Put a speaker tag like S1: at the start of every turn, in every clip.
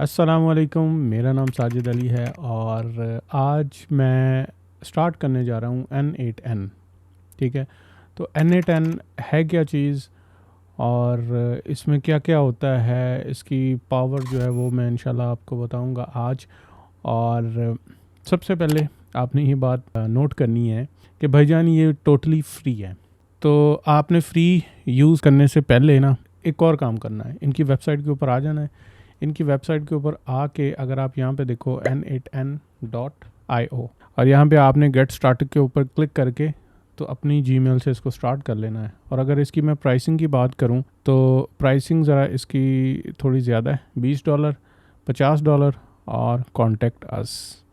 S1: अस्सलामुअलैकुम, मेरा नाम साजिद अली है और आज मैं स्टार्ट करने जा रहा हूँ N8N। ठीक है, तो N8N है क्या चीज़ और इसमें क्या क्या होता है, इसकी पावर जो है वो मैं इंशाल्लाह आपको बताऊँगा आज। और सबसे पहले आपने ये बात नोट करनी है कि भाईजान ये टोटली फ्री है। तो आपने फ्री यूज़ करने से पहले ना एक और काम करना है, इनकी वेबसाइट के ऊपर आ जाना है। इनकी वेबसाइट के ऊपर आके अगर आप यहाँ पे देखो n8n.io और यहाँ पे आपने गेट स्टार्टेड के ऊपर क्लिक करके तो अपनी जीमेल से इसको स्टार्ट कर लेना है। और अगर इसकी मैं प्राइसिंग की बात करूँ तो प्राइसिंग ज़रा इसकी थोड़ी ज़्यादा है, $20, $50 और कॉन्टेक्ट अस।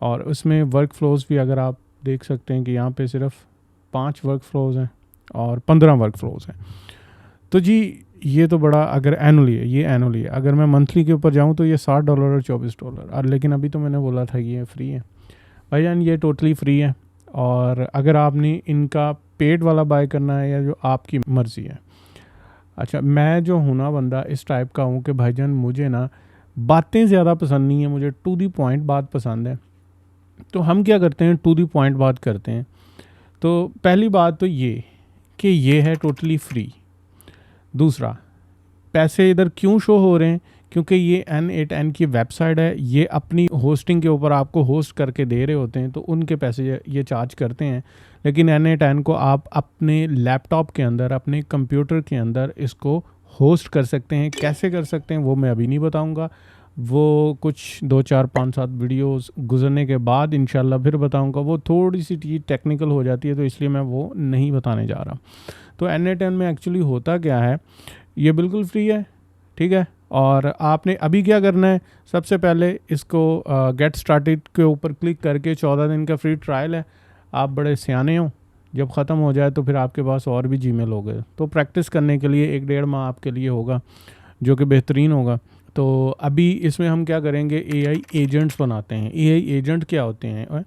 S1: और उसमें वर्क फ्लोज भी अगर आप देख सकते हैं कि यहाँ पे सिर्फ 5 वर्क फ्लोज हैं और 15 वर्क फ्लोज हैं। तो जी ये तो बड़ा, अगर एनुअली है, ये एनुअली है। अगर मैं मंथली के ऊपर जाऊँ तो ये $60 और $24 और लेकिन अभी तो मैंने बोला था कि ये फ्री है भाईजान, ये टोटली फ्री है। और अगर आपने इनका पेड वाला बाय करना है या जो आपकी मर्ज़ी है। अच्छा, मैं जो हूँ ना बंदा इस टाइप का हूँ कि भाईजान मुझे ना बातें ज़्यादा पसंद नहीं है, मुझे टू दी पॉइंट बात पसंद है। तो हम क्या करते हैं, टू दी पॉइंट बात करते हैं। तो पहली बात तो ये कि ये है टोटली फ्री। दूसरा, पैसे इधर क्यों शो हो रहे हैं, क्योंकि ये N8N की वेबसाइट है, ये अपनी होस्टिंग के ऊपर आपको होस्ट करके दे रहे होते हैं तो उनके पैसे ये चार्ज करते हैं। लेकिन N8N को आप अपने लैपटॉप के अंदर, अपने कंप्यूटर के अंदर इसको होस्ट कर सकते हैं। कैसे कर सकते हैं वो मैं अभी नहीं बताऊंगा, वो कुछ 2 4 5 7 वीडियोस गुजरने के बाद इंशाल्लाह फिर बताऊंगा। वो थोड़ी सी चीज़ टेक्निकल हो जाती है तो इसलिए मैं वो नहीं बताने जा रहा। तो N8N में एक्चुअली होता क्या है, ये बिल्कुल फ्री है, ठीक है। और आपने अभी क्या करना है, सबसे पहले इसको गेट स्टार्टेड के ऊपर क्लिक करके 14 दिन का फ्री ट्रायल है। आप बड़े सियाने हो, जब ख़त्म हो जाए तो फिर आपके पास और भी जीमेल हो गए, तो प्रैक्टिस करने के लिए 1 डेढ़ माह आपके लिए होगा जो कि बेहतरीन होगा। तो अभी इसमें हम क्या करेंगे, AI एजेंट्स बनाते हैं। AI एजेंट क्या होते हैं,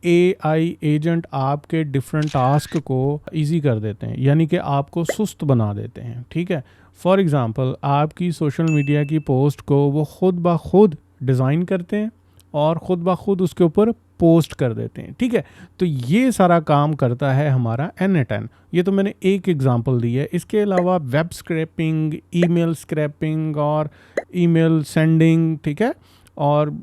S1: AI एजेंट आपके डिफरेंट टास्क को इजी कर देते हैं, यानी कि आपको सुस्त बना देते हैं, ठीक है। फॉर एग्ज़ाम्पल, आपकी सोशल मीडिया की पोस्ट को वो खुद ब खुद डिज़ाइन करते हैं और ख़ुद ब खुद उसके ऊपर पोस्ट कर देते हैं, ठीक है। तो ये सारा काम करता है हमारा N8N। ये तो मैंने एक एग्जांपल दी है। इसके अलावा वेब स्क्रैपिंग, ईमेल स्क्रैपिंग और ईमेल सेंडिंग, ठीक है, और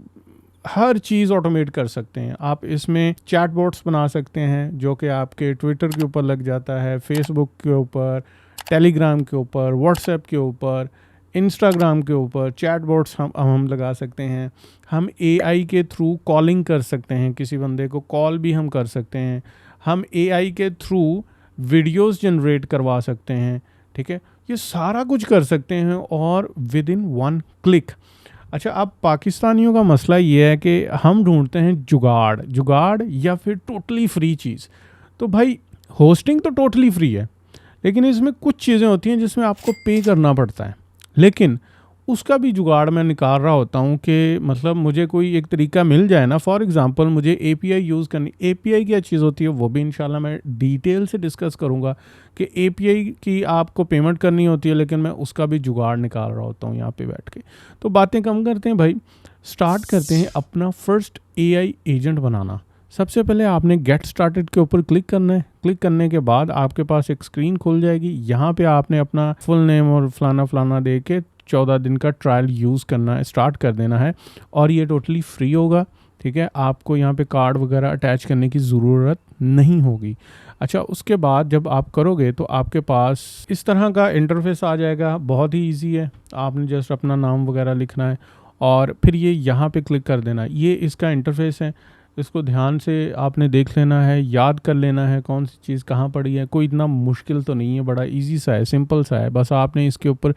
S1: हर चीज़ ऑटोमेट कर सकते हैं आप। इसमें चैटबॉट्स बना सकते हैं जो कि आपके ट्विटर के ऊपर लग जाता है, फेसबुक के ऊपर, टेलीग्राम के ऊपर, व्हाट्सएप के ऊपर, इंस्टाग्राम के ऊपर चैटबॉट्स हम लगा सकते हैं। हम AI के थ्रू कॉलिंग कर सकते हैं, किसी बंदे को कॉल भी हम कर सकते हैं। हम AI के थ्रू वीडियोस जनरेट करवा सकते हैं, ठीक है। ये सारा कुछ कर सकते हैं और विद इन 1 क्लिक। अच्छा, अब पाकिस्तानियों का मसला ये है कि हम ढूंढते हैं जुगाड़ या फिर टोटली फ्री चीज़। तो भाई होस्टिंग तो टोटली फ्री है, लेकिन इसमें कुछ चीज़ें होती हैं जिसमें आपको पे करना पड़ता है। लेकिन उसका भी जुगाड़ मैं निकाल रहा होता हूँ कि मतलब मुझे कोई एक तरीका मिल जाए ना। फॉर एग्जांपल, मुझे API यूज़ करनी। API क्या चीज़ होती है वो भी इंशाल्लाह मैं डिटेल से डिस्कस करूँगा कि API की आपको पेमेंट करनी होती है, लेकिन मैं उसका भी जुगाड़ निकाल रहा होता हूँ यहाँ पे बैठ के। तो बातें कम करते हैं भाई, स्टार्ट करते हैं अपना फर्स्ट AI एजेंट बनाना। सबसे पहले आपने गेट स्टार्टेड के ऊपर क्लिक करना है। क्लिक करने के बाद आपके पास एक स्क्रीन खुल जाएगी। यहाँ पे आपने अपना फुल नेम और फलाना दे के 14 दिन का ट्रायल यूज़ करना है, स्टार्ट कर देना है। और ये टोटली फ्री होगा, ठीक है। आपको यहाँ पे कार्ड वगैरह अटैच करने की ज़रूरत नहीं होगी। अच्छा, उसके बाद जब आप करोगे तो आपके पास इस तरह का इंटरफेस आ जाएगा। बहुत ही ईजी है, आपने जस्ट अपना नाम वगैरह लिखना है और फिर ये यहाँ पे क्लिक कर देना। ये इसका इंटरफेस है, इसको ध्यान से आपने देख लेना है, याद कर लेना है कौन सी चीज़ कहाँ पड़ी है। कोई इतना मुश्किल तो नहीं है, बड़ा इजी सा है, सिंपल सा है। बस आपने इसके ऊपर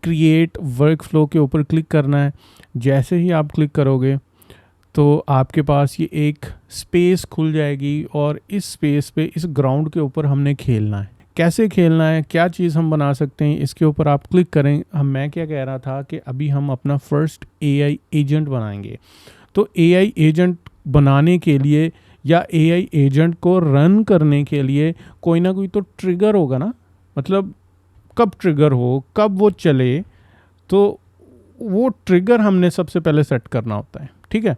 S1: क्रिएट वर्क फ्लो के ऊपर क्लिक करना है। जैसे ही आप क्लिक करोगे तो आपके पास ये एक स्पेस खुल जाएगी और इस स्पेस पे, इस ग्राउंड के ऊपर हमने खेलना है। कैसे खेलना है, क्या चीज़ हम बना सकते हैं, इसके ऊपर आप क्लिक करें। मैं क्या कह रहा था कि अभी हम अपना फर्स्ट AI एजेंट बनाएंगे। तो AI एजेंट बनाने के लिए या AI एजेंट को रन करने के लिए कोई ना कोई तो ट्रिगर होगा ना, मतलब कब ट्रिगर हो, कब वो चले, तो वो ट्रिगर हमने सबसे पहले सेट करना होता है, ठीक है।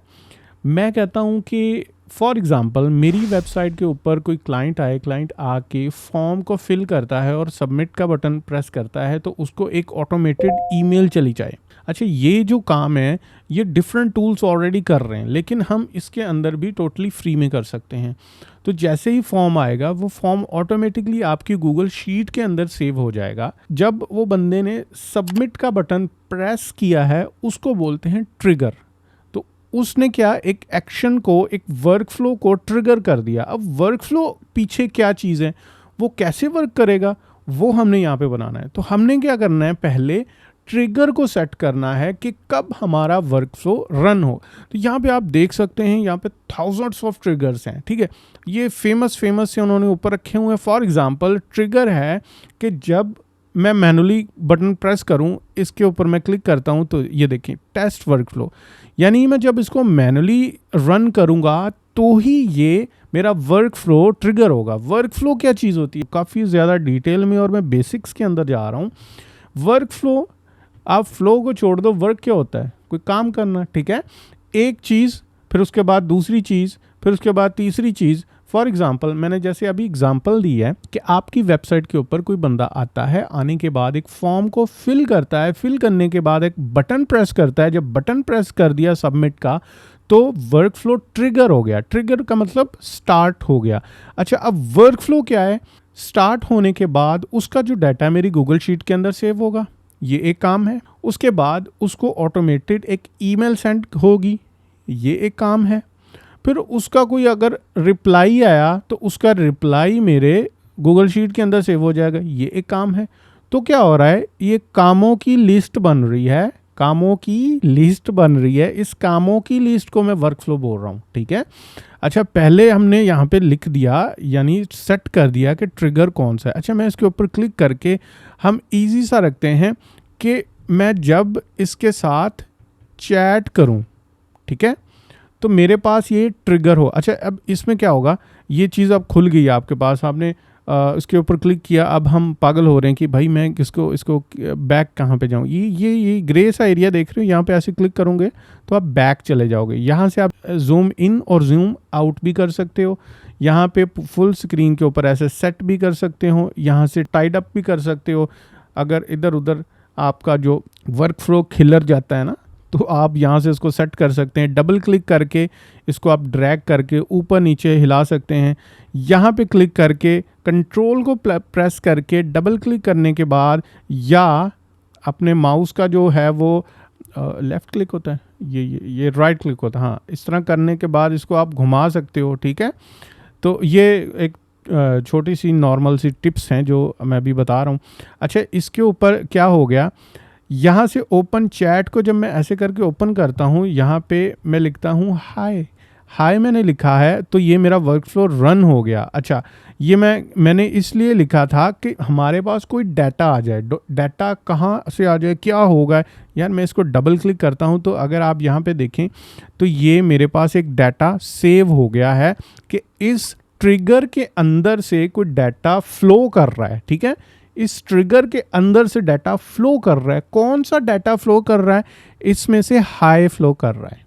S1: मैं कहता हूँ कि फॉर एग्ज़ाम्पल मेरी वेबसाइट के ऊपर कोई क्लाइंट आए, क्लाइंट आके फॉर्म को फिल करता है और सबमिट का बटन प्रेस करता है, तो उसको एक ऑटोमेटेड ईमेल चली जाए। अच्छा, ये जो काम है ये डिफरेंट टूल्स ऑलरेडी कर रहे हैं, लेकिन हम इसके अंदर भी टोटली फ्री में कर सकते हैं। तो जैसे ही फॉर्म आएगा वो फॉर्म ऑटोमेटिकली आपकी गूगल शीट के अंदर सेव हो जाएगा। जब वो बंदे ने सबमिट का बटन प्रेस किया है उसको बोलते हैं ट्रिगर। तो उसने क्या, एक एक्शन को, एक वर्क फ्लो को ट्रिगर कर दिया। अब वर्क फ्लो पीछे क्या चीज़ है, वो कैसे वर्क करेगा, वो हमने यहाँ पे बनाना है। तो हमने क्या करना है, पहले ट्रिगर को सेट करना है कि कब हमारा वर्क फ्लो रन हो। तो यहाँ पे आप देख सकते हैं, यहाँ पे थाउजेंड्स ऑफ ट्रिगर्स हैं, ठीक है। ये फेमस से उन्होंने ऊपर रखे हुए हैं। फॉर एग्जांपल ट्रिगर है कि जब मैं मैनुअली बटन प्रेस करूं, इसके ऊपर मैं क्लिक करता हूं, तो ये देखिए टेस्ट वर्क फ्लो, यानी मैं जब इसको मैनुअली रन करूंगा तो ही ये मेरा वर्क फ्लो ट्रिगर होगा। वर्क फ्लो क्या चीज़ होती है, काफ़ी ज़्यादा डिटेल में और मैं बेसिक्स के अंदर जा रहा हूँ। वर्क फ्लो, आप फ्लो को छोड़ दो, वर्क क्या होता है, कोई काम करना, ठीक है। एक चीज़, फिर उसके बाद दूसरी चीज़, फिर उसके बाद तीसरी चीज़। फॉर एग्जांपल मैंने जैसे अभी एग्जांपल दी है कि आपकी वेबसाइट के ऊपर कोई बंदा आता है, आने के बाद एक फॉर्म को फिल करता है, फिल करने के बाद एक बटन प्रेस करता है। जब बटन प्रेस कर दिया सबमिट का, तो वर्क फ्लो ट्रिगर हो गया। ट्रिगर का मतलब स्टार्ट हो गया। अच्छा, अब वर्क फ्लो क्या है, स्टार्ट होने के बाद उसका जो डाटा मेरी गूगल शीट के अंदर सेव होगा, ये एक काम है। उसके बाद उसको ऑटोमेटेड एक ईमेल सेंड होगी, ये एक काम है। फिर उसका कोई अगर रिप्लाई आया तो उसका रिप्लाई मेरे गूगल शीट के अंदर सेव हो जाएगा, ये एक काम है। तो क्या हो रहा है, ये कामों की लिस्ट बन रही है, कामों की लिस्ट बन रही है। इस कामों की लिस्ट को मैं वर्क फ्लो बोल रहा हूँ, ठीक है। अच्छा, पहले हमने यहाँ पे लिख दिया, यानी सेट कर दिया कि ट्रिगर कौन सा है। अच्छा, मैं इसके ऊपर क्लिक करके हम इजी सा रखते हैं कि मैं जब इसके साथ चैट करूँ, ठीक है, तो मेरे पास ये ट्रिगर हो। अच्छा, अब इसमें क्या होगा, ये चीज़ अब खुल गई आपके पास, आपने इसके ऊपर क्लिक किया। अब हम पागल हो रहे हैं कि भाई मैं इसको बैक कहाँ पे जाऊँ। ये ग्रे सा एरिया देख रहे हो, यहाँ पे ऐसे क्लिक करोगे तो आप बैक चले जाओगे। यहाँ से आप जूम इन और जूम आउट भी कर सकते हो। यहाँ पे फुल स्क्रीन के ऊपर ऐसे सेट भी कर सकते हो, यहाँ से टाइड अप भी कर सकते हो। अगर इधर उधर आपका जो वर्क फ्लो खिलर जाता है ना, तो आप यहाँ से इसको सेट कर सकते हैं। डबल क्लिक करके इसको आप ड्रैग करके ऊपर नीचे हिला सकते हैं। यहाँ पे क्लिक करके कंट्रोल को प्रेस करके डबल क्लिक करने के बाद, या अपने माउस का जो है वो लेफ़्ट क्लिक होता है, ये राइट क्लिक होता है, हाँ, इस तरह करने के बाद इसको आप घुमा सकते हो, ठीक है। तो ये एक छोटी सी नॉर्मल सी टिप्स हैं जो मैं अभी बता रहा हूँ। अच्छा, इसके ऊपर क्या हो गया, यहाँ से ओपन चैट को जब मैं ऐसे करके ओपन करता हूँ, यहाँ पे मैं लिखता हूँ हाय मैंने लिखा है, तो ये मेरा वर्क फ्लो रन हो गया। अच्छा, ये मैंने इसलिए लिखा था कि हमारे पास कोई डाटा आ जाए। डाटा कहाँ से आ जाए, क्या होगा यार। मैं इसको डबल क्लिक करता हूँ, तो अगर आप यहाँ पे देखें तो ये मेरे पास एक डाटा सेव हो गया है कि इस ट्रिगर के अंदर से कोई डाटा फ्लो कर रहा है, ठीक है। इस ट्रिगर के अंदर से डाटा फ्लो कर रहा है। कौन सा डाटा फ्लो कर रहा है, इसमें से हाई फ्लो कर रहा है,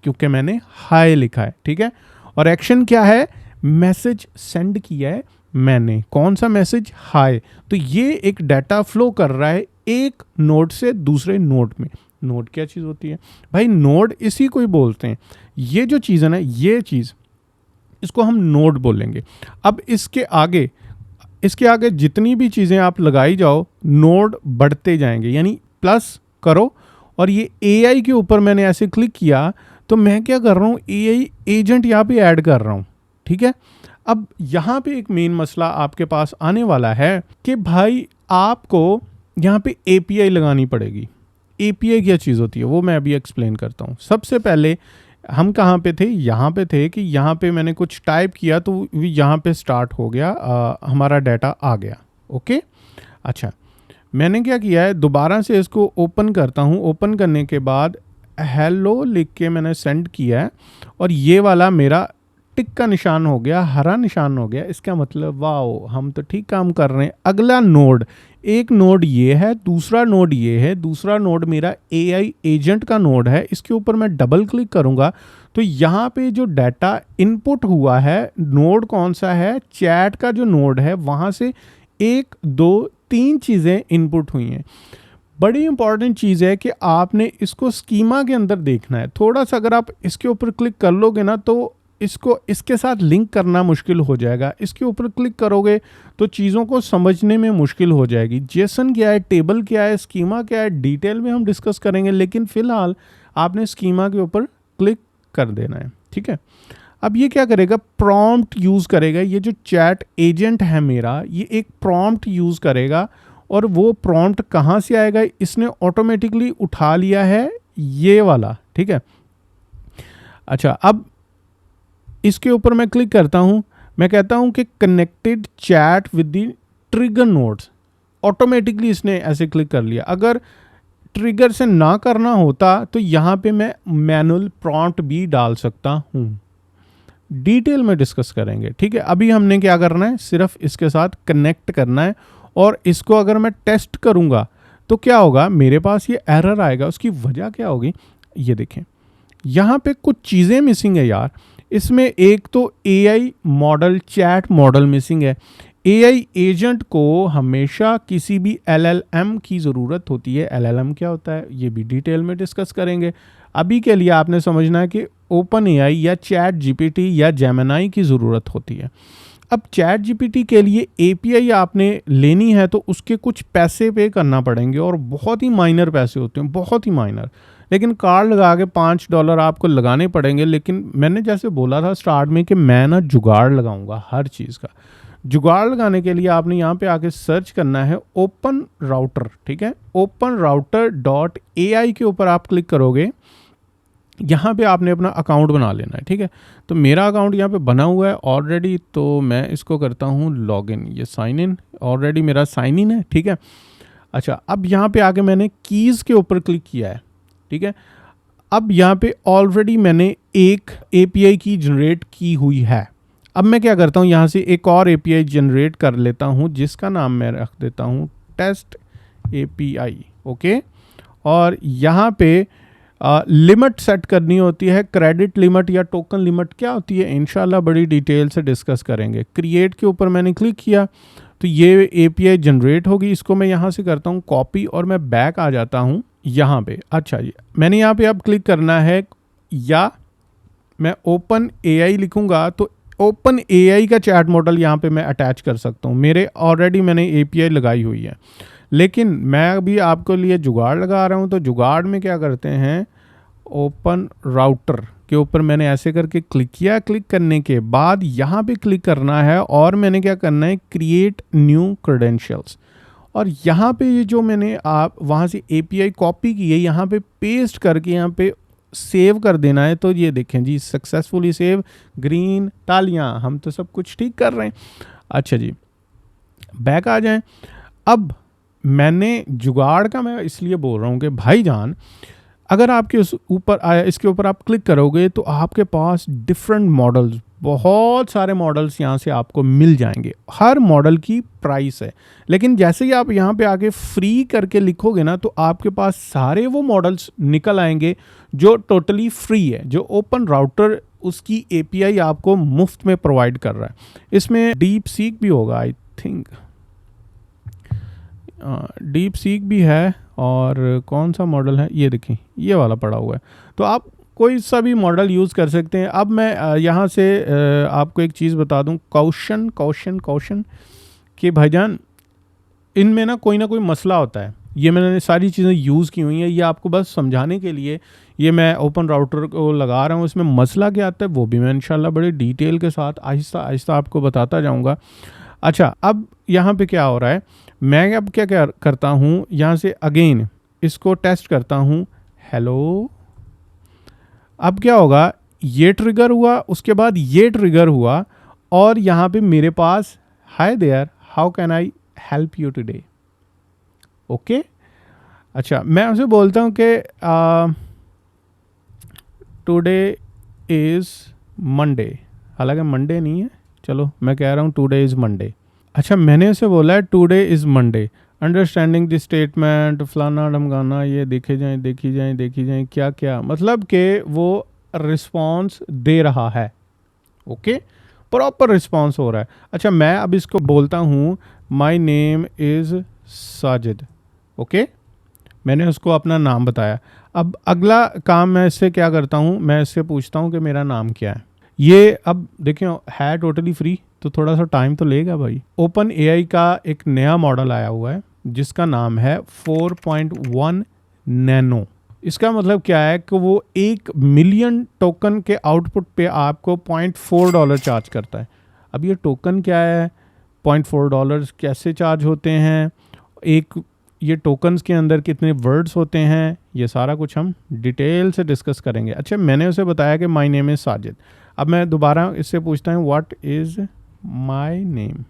S1: क्योंकि मैंने हाई लिखा है, ठीक है। और एक्शन क्या है, मैसेज सेंड किया है मैंने, कौन सा मैसेज, हाई। तो ये एक डाटा फ्लो कर रहा है एक नोड से दूसरे नोड में। नोड क्या चीज़ होती है भाई, नोड इसी को ही बोलते हैं। ये जो चीज़ है ना, ये चीज़, इसको हम नोड बोलेंगे। अब इसके आगे जितनी भी चीज़ें आप लगाई जाओ, नोड बढ़ते जाएंगे, यानी प्लस करो। और ये एआई के ऊपर मैंने ऐसे क्लिक किया, तो मैं क्या कर रहा हूँ, एआई एजेंट यहाँ पे ऐड कर रहा हूँ, ठीक है। अब यहाँ पे एक मेन मसला आपके पास आने वाला है कि भाई आपको यहाँ पे एपीआई लगानी पड़ेगी। एपीआई क्या चीज़ होती है वो मैं अभी एक्सप्लेन करता हूँ। सबसे पहले हम कहाँ पे थे, यहाँ पे थे कि यहाँ पे मैंने कुछ टाइप किया तो यहाँ पे स्टार्ट हो गया, हमारा डाटा आ गया, ओके। अच्छा, मैंने क्या किया है, दोबारा से इसको ओपन करता हूँ। ओपन करने के बाद हेलो लिख के मैंने सेंड किया है, और ये वाला मेरा टिक का निशान हो गया, हरा निशान हो गया, इसका मतलब वाओ हम तो ठीक काम कर रहे हैं। अगला नोड, एक नोड ये है, दूसरा नोड ये है, दूसरा नोड मेरा AI एजेंट का नोड है। इसके ऊपर मैं डबल क्लिक करूंगा तो यहाँ पे जो डाटा इनपुट हुआ है, नोड कौन सा है, चैट का जो नोड है, वहाँ से 1 2 3 चीज़ें इनपुट हुई हैं। बड़ी इंपॉर्टेंट चीज़ है कि आपने इसको स्कीमा के अंदर देखना है। थोड़ा सा अगर आप इसके ऊपर क्लिक कर लोगे ना तो इसको इसके साथ लिंक करना मुश्किल हो जाएगा। इसके ऊपर क्लिक करोगे तो चीज़ों को समझने में मुश्किल हो जाएगी। जेसन क्या है, टेबल क्या है, स्कीमा क्या है, डिटेल में हम डिस्कस करेंगे, लेकिन फ़िलहाल आपने स्कीमा के ऊपर क्लिक कर देना है, ठीक है। अब ये क्या करेगा, प्रॉम्प्ट यूज़ करेगा। ये जो चैट एजेंट है मेरा, ये एक प्रॉम्प्ट यूज़ करेगा और वो प्रॉम्प्ट कहाँ से आएगा, इसने ऑटोमेटिकली उठा लिया है ये वाला, ठीक है। अच्छा, अब इसके ऊपर मैं क्लिक करता हूँ, मैं कहता हूँ कि connected chat with the trigger nodes. Automatically इसने ऐसे क्लिक कर लिया। अगर ट्रिगर से ना करना होता तो यहाँ पे मैं मैनुअल प्रॉम्प्ट भी डाल सकता हूँ। डिटेल में डिस्कस करेंगे, ठीक है। अभी हमने क्या करना है, सिर्फ इसके साथ कनेक्ट करना है और इसको अगर मैं टेस्ट करूँगा तो क्या होगा, मेरे पास ये एरर आएगा। उसकी वजह क्या होगी, ये देखें यहाँ पे कुछ चीज़ें मिसिंग है यार। इसमें एक तो AI model, chat model missing है। AI एजेंट को हमेशा किसी भी LLM की ज़रूरत होती है। LLM क्या होता है ये भी डिटेल में डिस्कस करेंगे। अभी के लिए आपने समझना है कि OpenAI या चैट GPT या जेमिनी की ज़रूरत होती है। अब चैट GPT के लिए API आपने लेनी है तो उसके कुछ पैसे पे करना पड़ेंगे और बहुत ही माइनर पैसे होते हैं, बहुत ही माइनर। लेकिन कार्ड लगा के $5 आपको लगाने पड़ेंगे। लेकिन मैंने जैसे बोला था स्टार्ट में कि मैं ना जुगाड़ लगाऊंगा हर चीज़ का। जुगाड़ लगाने के लिए आपने यहाँ पे आके सर्च करना है ओपन राउटर, ठीक है। openrouter.ai के ऊपर आप क्लिक करोगे, यहाँ पे आपने अपना अकाउंट बना लेना है, ठीक है। तो मेरा अकाउंट यहाँ पे बना हुआ है ऑलरेडी, तो मैं इसको करता हूँ लॉगिन। ये साइन इन, ऑलरेडी मेरा साइन इन है, ठीक है। अच्छा, अब यहाँ पे आके मैंने कीज़ के ऊपर क्लिक किया है, ठीक है। अब यहाँ पे ऑलरेडी मैंने एक API की जनरेट की हुई है। अब मैं क्या करता हूँ, यहाँ से एक और API जनरेट कर लेता हूँ जिसका नाम मैं रख देता हूँ टेस्ट API, ओके। और यहाँ पे लिमिट सेट करनी होती है, क्रेडिट लिमिट या टोकन लिमिट क्या होती है, इंशाल्लाह बड़ी डिटेल से डिस्कस करेंगे। क्रिएट के ऊपर मैंने क्लिक किया तो ये API जनरेट होगी। इसको मैं यहाँ से करता हूँ कॉपी और मैं बैक आ जाता हूँ यहाँ पे। अच्छा जी, मैंने यहाँ पे अब क्लिक करना है, या मैं OpenAI लिखूँगा तो OpenAI का चैट मॉडल यहाँ पे मैं अटैच कर सकता हूँ। मेरे ऑलरेडी मैंने API लगाई हुई है, लेकिन मैं अभी आपको लिए जुगाड़ लगा रहा हूँ। तो जुगाड़ में क्या करते हैं, ओपन राउटर के ऊपर मैंने ऐसे करके क्लिक किया। क्लिक करने के बाद यहाँ पे क्लिक करना है और मैंने क्या करना है, क्रिएट न्यू क्रेडेंशियल्स। और यहाँ पे ये जो मैंने आप वहाँ से API कॉपी की है, यहाँ पे पेस्ट करके यहाँ पे सेव कर देना है। तो ये देखें जी, सक्सेसफुली सेव, ग्रीन तालियाँ, हम तो सब कुछ ठीक कर रहे हैं। अच्छा जी, बैक आ जाएं। अब मैंने जुगाड़ का मैं इसलिए बोल रहा हूँ कि भाईजान, अगर आपके उस ऊपर आया, इसके ऊपर आप क्लिक करोगे तो आपके पास डिफरेंट मॉडल्स, बहुत सारे मॉडल्स यहाँ से आपको मिल जाएंगे। हर मॉडल की प्राइस है, लेकिन जैसे ही आप यहाँ पे आके फ्री करके लिखोगे ना तो आपके पास सारे वो मॉडल्स निकल आएंगे जो टोटली फ्री है, जो ओपन राउटर उसकी API आपको मुफ्त में प्रोवाइड कर रहा है। इसमें डीप सीक भी होगा, आई थिंक डीप सीक भी है। और कौन सा मॉडल है, ये देखें ये वाला पड़ा हुआ है। तो आप कोई सा भी मॉडल यूज़ कर सकते हैं। अब मैं यहाँ से आपको एक चीज़ बता दूँ, कौशन कि भाईजान इनमें ना कोई मसला होता है। ये मैंने सारी चीज़ें यूज़ की हुई हैं, ये आपको बस समझाने के लिए ये मैं ओपन राउटर को लगा रहा हूँ। इसमें मसला क्या आता है वो भी मैं इंशाल्लाह बड़े डिटेल के साथ आहिस्ता आहिस्ता आपको बताता जाऊँगा। अच्छा, अब यहाँ पे क्या हो रहा है, मैं अब क्या करता हूँ, यहाँ से अगेन इसको टेस्ट करता हूँ, हेलो। अब क्या होगा, ये ट्रिगर हुआ, उसके बाद ये ट्रिगर हुआ और यहाँ पे मेरे पास hi there, how can I help you today, okay. अच्छा, मैं उसे बोलता हूँ कि टुडे इज़ मंडे, हालांकि मंडे नहीं है, चलो मैं कह रहा हूँ टुडे इज़ मंडे। अच्छा, मैंने उसे बोला है today is Monday, understanding the statement फलाना ढमकाना, ये देखे जाएं देखी जाएं देखी जाएं क्या क्या, मतलब कि वो रिस्पॉन्स दे रहा है। ओके, प्रॉपर रिस्पॉन्स हो रहा है। अच्छा, मैं अब इसको बोलता हूँ my name is Sajid. Okay, मैंने उसको अपना नाम बताया। अब अगला काम मैं इससे क्या करता हूँ, मैं इससे पूछता हूँ कि मेरा नाम क्या है। ये अब देखिए है टोटली फ्री, तो थोड़ा सा टाइम तो लेगा भाई। ओपन एआई का एक नया मॉडल आया हुआ है जिसका नाम है 4.1 नैनो। इसका मतलब क्या है कि वो 1 मिलियन टोकन के आउटपुट पे आपको $0.4 चार्ज करता है। अब ये टोकन क्या है, $0.4 कैसे चार्ज होते हैं, एक ये टोकन्स के अंदर कितने वर्ड्स होते हैं, ये सारा कुछ हम डिटेल से डिस्कस करेंगे। अच्छा, मैंने उसे बताया कि माय नेम इज़ साजिद। अब मैं दोबारा इससे पूछता हूँ व्हाट इज़ माय नेम।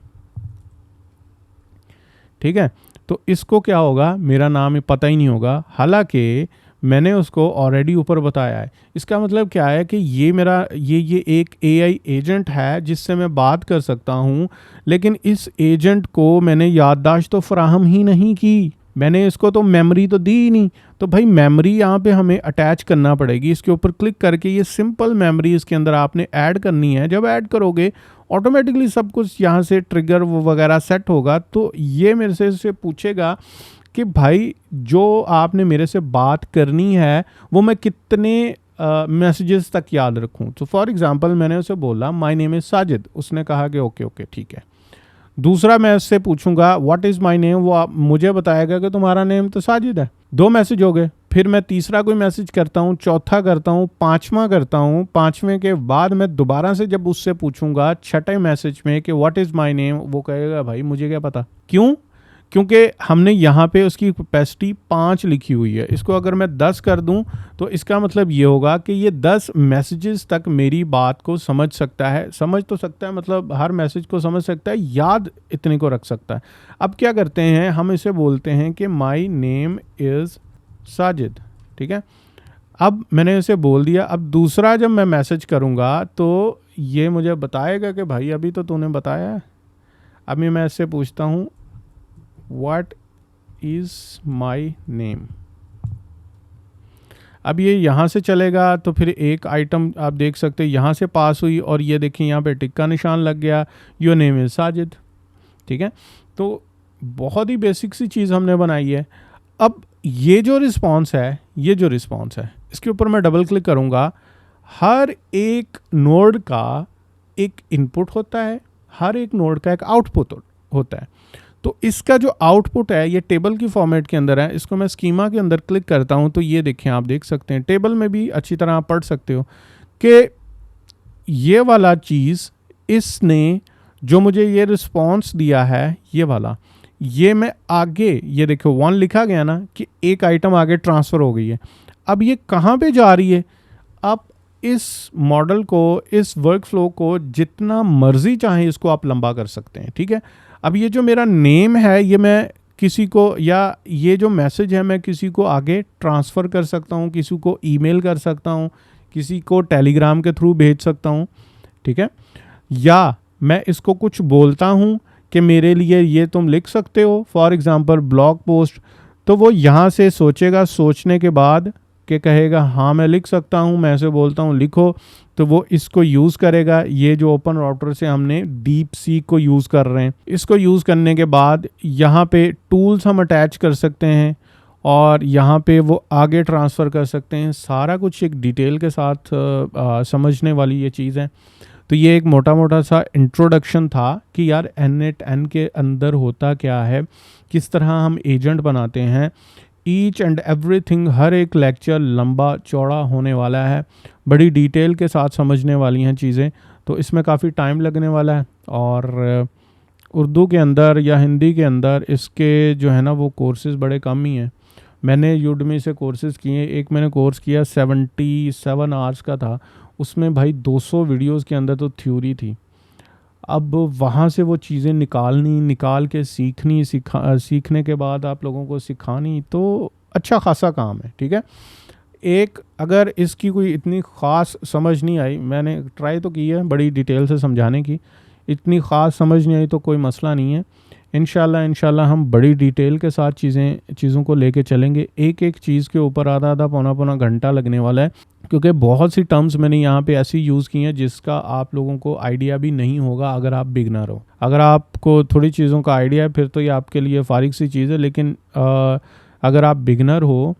S1: ठीक है, तो इसको क्या होगा, मेरा नाम पता ही नहीं होगा, हालांकि मैंने उसको ऑलरेडी ऊपर बताया है। इसका मतलब क्या है कि ये मेरा ये एक एआई एजेंट है जिससे मैं बात कर सकता हूँ, लेकिन इस एजेंट को मैंने याददाश्त तो फराहम ही नहीं की, मैंने इसको तो मेमोरी तो दी ही नहीं। तो भाई मेमोरी यहाँ पे हमें अटैच करना पड़ेगी। इसके ऊपर क्लिक करके ये सिंपल मेमोरी इसके अंदर आपने ऐड करनी है। जब ऐड करोगे ऑटोमेटिकली सब कुछ यहाँ से ट्रिगर वगैरह सेट होगा। तो ये मेरे से इससे पूछेगा कि भाई जो आपने मेरे से बात करनी है वो मैं कितने मैसेजेस तक याद रखूं। तो फॉर एग्जांपल मैंने उसे बोला माय नेम इज़ साजिद, उसने कहा कि ओके ओके ठीक है। दूसरा मैं उससे पूछूंगा व्हाट इज़ माय नेम, वो मुझे बताएगा कि तुम्हारा नेम तो साजिद है। 2 मैसेज हो गए। फिर मैं तीसरा कोई मैसेज करता हूँ, चौथा करता हूँ, पांचवा करता हूँ। पांचवें के बाद मैं दोबारा से जब उससे पूछूंगा छठे मैसेज में कि व्हाट इज़ माय नेम, वो कहेगा भाई मुझे क्या पता। क्यों? क्योंकि हमने यहाँ पे उसकी कैपेसिटी 5 लिखी हुई है। इसको अगर मैं 10 कर दूं तो इसका मतलब ये होगा कि ये 10 मैसेजेस तक मेरी बात को समझ सकता है। समझ तो सकता है मतलब हर मैसेज को समझ सकता है, याद इतने को रख सकता है। अब क्या करते हैं, हम इसे बोलते हैं कि माई नेम इज़ साजिद। ठीक है, अब मैंने इसे बोल दिया। अब दूसरा जब मैं मैसेज करूँगा तो ये मुझे बताएगा कि भाई अभी तो तूने बताया है। अभी मैं इससे पूछता हूँ What is my name। अब ये यहाँ से चलेगा तो फिर एक आइटम आप देख सकते हैं यहाँ से पास हुई और ये देखिए यहाँ पे टिक का निशान लग गया, योर नेम इज़ साजिद। ठीक है, तो बहुत ही बेसिक सी चीज़ हमने बनाई है। अब ये जो रिस्पॉन्स है इसके ऊपर मैं डबल क्लिक करूँगा। हर एक नोड का एक इनपुट होता है, हर एक नोड का एक आउटपुट होता है। तो इसका जो आउटपुट है ये टेबल की फॉर्मेट के अंदर है। इसको मैं स्कीमा के अंदर क्लिक करता हूँ तो ये देखें, आप देख सकते हैं टेबल में भी अच्छी तरह आप पढ़ सकते हो कि ये वाला चीज़ इसने जो मुझे ये रिस्पॉन्स दिया है, ये वाला, ये मैं आगे, ये देखो 1 लिखा गया ना कि एक आइटम आगे ट्रांसफ़र हो गई है। अब ये कहाँ पे जा रही है, आप इस मॉडल को, इस वर्क फ्लो को जितना मर्जी चाहें इसको आप लंबा कर सकते हैं। ठीक है, अब ये जो मेरा नेम है ये मैं किसी को, या ये जो मैसेज है मैं किसी को आगे ट्रांसफ़र कर सकता हूँ, किसी को ईमेल कर सकता हूँ, किसी को टेलीग्राम के थ्रू भेज सकता हूँ। ठीक है, या मैं इसको कुछ बोलता हूँ कि मेरे लिए ये तुम लिख सकते हो, फॉर एग्ज़ाम्पल ब्लॉग पोस्ट, तो वो यहाँ से सोचेगा, सोचने के बाद कि कहेगा हाँ मैं लिख सकता हूँ, मैं ऐसे बोलता हूँ लिखो, तो वो इसको यूज़ करेगा। ये जो ओपन राउटर से हमने डीप सीक को यूज़ कर रहे हैं, इसको यूज़ करने के बाद यहाँ पे टूल्स हम अटैच कर सकते हैं और यहाँ पे वो आगे ट्रांसफ़र कर सकते हैं। सारा कुछ एक डिटेल के साथ समझने वाली ये चीज़ है। तो ये एक मोटा मोटा सा इंट्रोडक्शन था कि यार N8N के अंदर होता क्या है, किस तरह हम एजेंट बनाते हैं। ईच एंड एवरीथिंग, हर एक लेक्चर लंबा चौड़ा होने वाला है, बड़ी डिटेल के साथ समझने वाली हैं चीज़ें, तो इसमें काफ़ी टाइम लगने वाला है। और उर्दू के अंदर या हिंदी के अंदर इसके जो है ना वो कोर्सेज़ बड़े कम ही हैं। मैंने यूडमी से कोर्सेज़ किए, एक मैंने कोर्स किया 77 आवर्स का था, उसमें भाई 200 वीडियोज़ के अंदर तो थ्योरी थी। अब वहाँ से वो चीज़ें निकाल के सीखने के बाद आप लोगों को सिखानी, तो अच्छा खासा काम है। ठीक है, एक अगर इसकी कोई इतनी ख़ास समझ नहीं आई, मैंने ट्राई तो की है बड़ी डिटेल से समझाने की, इतनी ख़ास समझ नहीं आई तो कोई मसला नहीं है। इंशाल्लाह हम बड़ी डिटेल के साथ चीज़ों को लेके चलेंगे। एक एक चीज़ के ऊपर आधा आधा पौना पौना घंटा लगने वाला है, क्योंकि बहुत सी टर्म्स मैंने यहाँ पे ऐसी यूज़ की हैं जिसका आप लोगों को आइडिया भी नहीं होगा अगर आप बिगनर हो। अगर आपको थोड़ी चीज़ों का आइडिया है फिर तो ये आपके लिए फारिग सी चीज़ है, लेकिन अगर आप बिगनर हो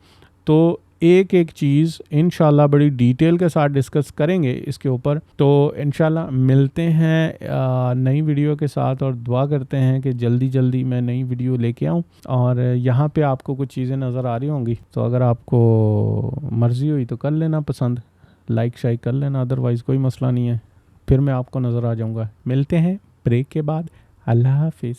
S1: तो एक एक चीज़ इंशाल्लाह बड़ी डिटेल के साथ डिस्कस करेंगे इसके ऊपर। तो इंशाल्लाह मिलते हैं नई वीडियो के साथ, और दुआ करते हैं कि जल्दी जल्दी मैं नई वीडियो लेके आऊँ। और यहाँ पे आपको कुछ चीज़ें नज़र आ रही होंगी, तो अगर आपको मर्ज़ी हुई तो कर लेना पसंद, लाइक शाइक कर लेना, अदरवाइज़ कोई मसला नहीं है। फिर मैं आपको नज़र आ जाऊँगा। मिलते हैं ब्रेक के बाद। अल्लाह हाफिज़।